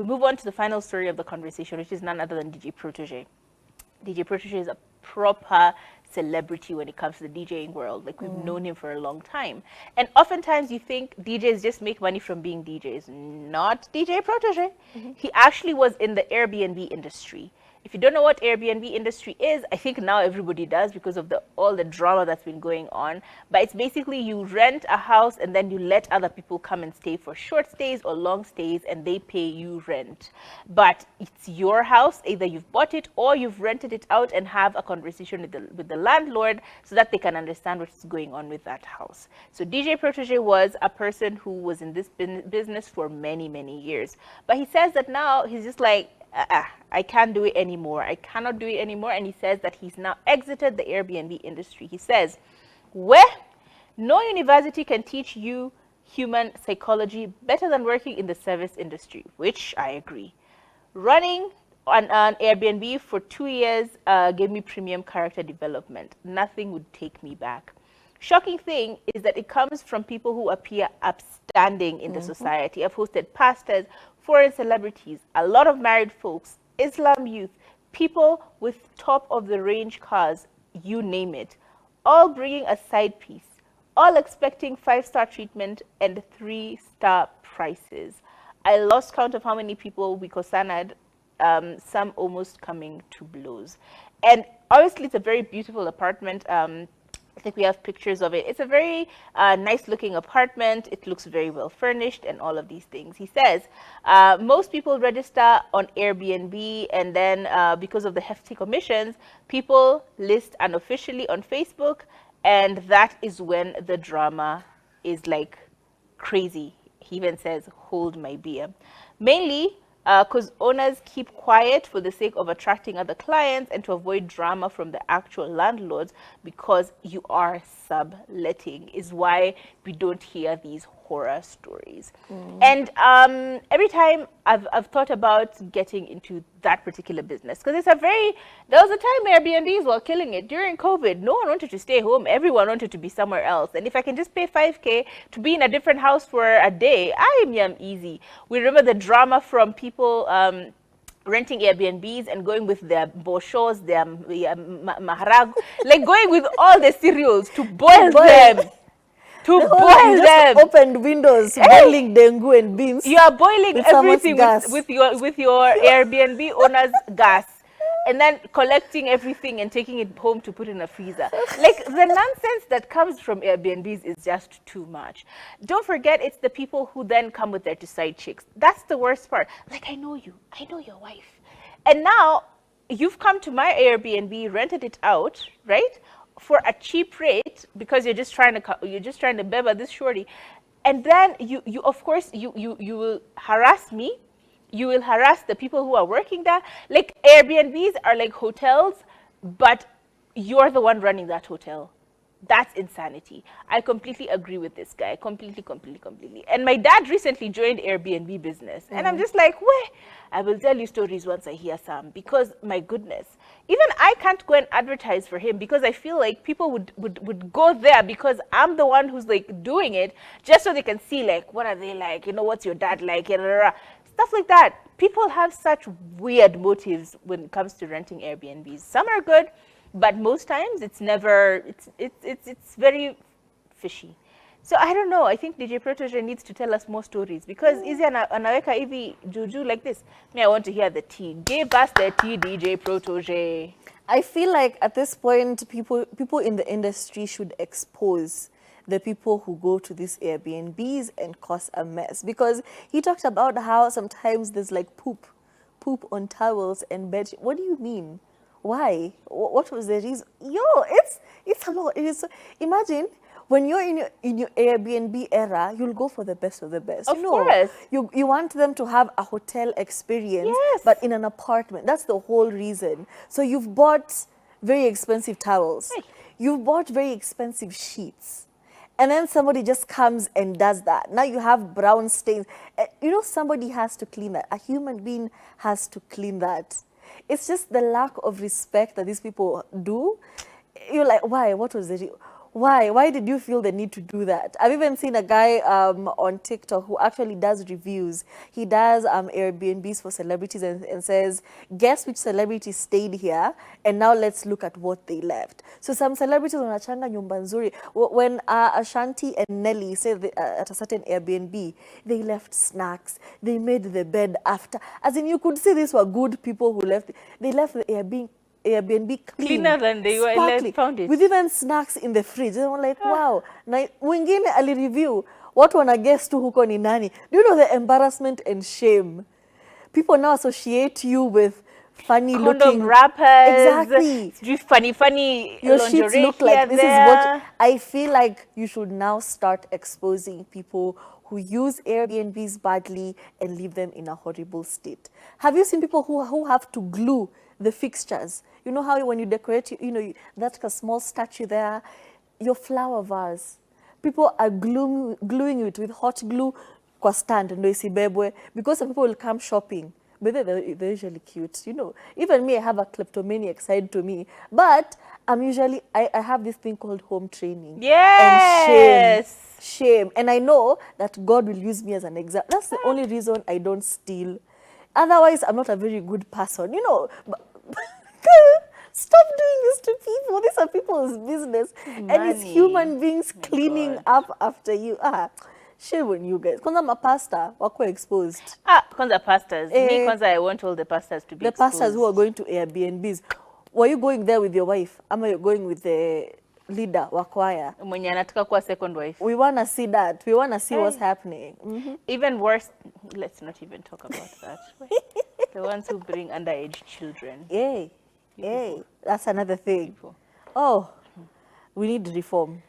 we move on to the final story of the conversation, which is none other than DJ Protege. DJ Protege is a proper celebrity when it comes to the DJing world. Like, we've known him for a long time. And oftentimes you think DJs just make money from being DJs. Not DJ Protege. He actually was in the Airbnb industry. If you don't know what Airbnb industry is, I think now everybody does because of all the drama that's been going on. But it's basically you rent a house and then you let other people come and stay for short stays or long stays, and they pay you rent. But it's your house. Either you've bought it or you've rented it out, and have a conversation with the landlord so that they can understand what's going on with that house. So DJ Protege was a person who was in this business for many, many years. But he says that now he's just like, I can't do it anymore. I cannot do it anymore. And he says that he's now exited the Airbnb industry. He says, no university can teach you human psychology better than working in the service industry, which I agree. Running on an Airbnb for 2 years gave me premium character development. Nothing would take me back. Shocking thing is that it comes from people who appear upstanding in the society. I've hosted pastors, foreign celebrities, a lot of married folks, Islam youth, people with top-of-the-range cars, you name it, all bringing a side piece, all expecting 5-star treatment and 3-star prices. I lost count of how many people we cosanad, some almost coming to blows. And obviously, it's a very beautiful apartment. I think we have pictures of it. It's a very nice looking apartment. It looks very well furnished and all of these things. He says most people register on Airbnb, and then because of the hefty commissions, people list unofficially on Facebook, and that is when the drama is like crazy. He even says, hold my beer. Mainly because owners keep quiet for the sake of attracting other clients and to avoid drama from the actual landlords, because you are subletting is why we don't hear these horror stories. And every time I've thought about getting into that particular business, because it's there was a time Airbnbs were killing it during COVID. No one wanted to stay home. Everyone wanted to be somewhere else. And if I can just pay 5K to be in a different house for a day, I am easy. We remember the drama from people renting Airbnbs and going with their boshos, their maharag, like going with all the cereals to boil them. To boil them. Opened windows, boiling dengu and beans. You are boiling everything with your Airbnb owner's gas, and then collecting everything and taking it home to put in a freezer. Like, the nonsense that comes from Airbnbs is just too much. Don't forget, it's the people who then come with their side chicks. That's the worst part. Like, I know you. I know your wife. And now you've come to my Airbnb, rented it out, right? For a cheap rate, because you're just trying to beba this shorty, and then you of course you will harass me, you will harass the people who are working there. Like, Airbnbs are like hotels, but you're the one running that hotel. That's insanity. I completely agree with this guy. Completely. And my dad recently joined Airbnb business. And I'm just like, I will tell you stories once I hear some. Because, my goodness, even I can't go and advertise for him, because I feel like people would go there because I'm the one who's like doing it, just so they can see, like, what are they like? You know, what's your dad like? Stuff like that. People have such weird motives when it comes to renting Airbnbs. Some are good, but most times it's very fishy. So I don't know. I think DJ Protege needs to tell us more stories, because Izzy anaweka hivi juju like this. Me, I want to hear the tea. Give us the tea, DJ Protege. I feel like at this point, people in the industry should expose the people who go to these Airbnbs and cause a mess, because he talked about how sometimes there's like poop on towels and bed. What do you mean? Why? What was the reason? It's a lot. It is. Imagine when you're in your Airbnb era, you'll go for the best of the best. Of course. You want them to have a hotel experience, but in an apartment. That's the whole reason. So you've bought very expensive towels. You've bought very expensive sheets. And then somebody just comes and does that. Now you have brown stains. Somebody has to clean that. A human being has to clean that. It's just the lack of respect that these people do. You're like, why? What was it? Why did you feel the need to do that? I've even seen a guy on TikTok who actually does reviews. He does Airbnbs for celebrities and says, guess which celebrity stayed here, and now let's look at what they left. So some celebrities wanachanga nyumba nzuri. When Ashanti and Nelly stayed at a certain Airbnb, they left snacks. They made the bed after. As in, you could see these were good people who left. They left the Airbnb clean, Cleaner than they were sparkling, found it. with even snacks in the fridge. They were like, wow. Na mwingine alireview, watu wana guess tu huko ni nani. Do you know the embarrassment and shame? People now associate you with funny Condom looking wrappers. Exactly. Just funny Your lingerie sheets look here, like this there. is what I feel like you should now start exposing people who use Airbnbs badly and leave them in a horrible state. Have you seen people who have to glue the fixtures? You know how when you decorate, you know, that's a small statue there, your flower vase. People are gluing it with hot glue kwa stand ndo isibebwe because some people will come shopping. But they're usually cute, you know. Even me, I have a kleptomaniac side to me. But I'm usually, I have this thing called home training. Yes. And shame. And I know that God will use me as an example. That's the only reason I don't steal. Otherwise, I'm not a very good person, you know. Stop doing this to people. These are people's business. And it's human beings cleaning up after you. Shame on you guys. Kwanza mapasta wako exposed. Kwanza pastors. Me, kwanza I want all the pastors to be exposed. The pastors who are going to Airbnbs. Were you going there with your wife? Am I going with the leader wa choir? Mwenye anataka kuwa second wife. We want to see that. We want to see what's happening. Even worse, let's not even talk about that. The ones who bring underage children. Hey, that's another thing. Oh, we need reform.